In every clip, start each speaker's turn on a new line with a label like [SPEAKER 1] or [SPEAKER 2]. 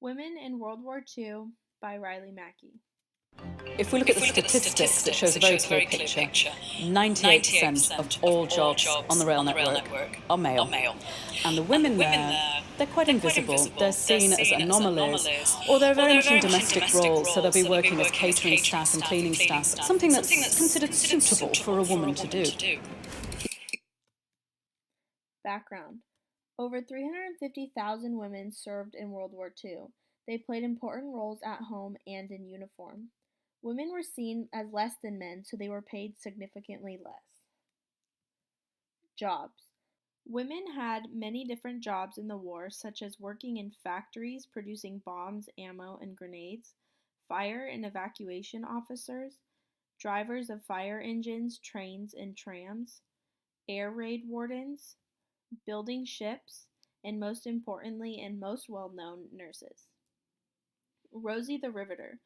[SPEAKER 1] Women in World War II by Riley Mackey.
[SPEAKER 2] If we look at the statistics, it shows a very clear picture. 98% of all jobs on the rail network are male. And the women there, they're quite invisible. They're seen as anomalies, or they're very much in domestic roles, so they'll be working as catering staff and cleaning staff, something that's considered suitable for a woman to do.
[SPEAKER 1] Background. Over 350,000 women served in World War II. They played important roles at home and in uniform. Women were seen as less than men, so they were paid significantly less. Jobs. Women had many different jobs in the war, such as working in factories producing bombs, ammo, and grenades, fire and evacuation officers, drivers of fire engines, trains, and trams, air raid wardens, building ships, and most importantly and most well-known, nurses. Rosie the Riveter.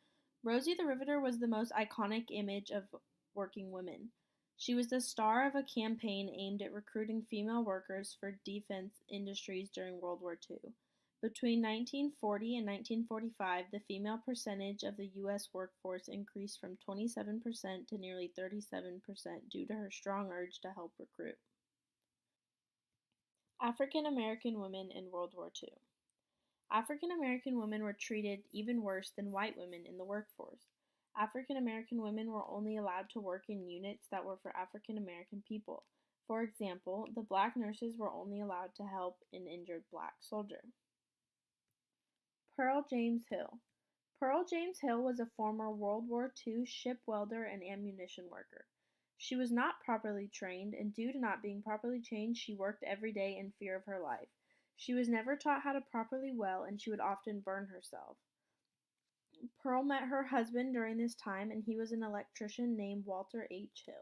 [SPEAKER 1] Rosie the Riveter was the most iconic image of working women. She was the star of a campaign aimed at recruiting female workers for defense industries during World War II. Between 1940 and 1945, the female percentage of the U.S. workforce increased from 27% to nearly 37% due to her strong urge to help recruit. African American women in World War II. African American women were treated even worse than white women in the workforce. African American women were only allowed to work in units that were for African American people. For example, the black nurses were only allowed to help an injured black soldier. Pearl James Hill. Pearl James Hill was a former World War II ship welder and ammunition worker. She was not properly trained, and due to not being properly trained, she worked every day in fear of her life. She was never taught how to properly weld, and she would often burn herself. Pearl met her husband during this time, and he was an electrician named Walter H. Hill.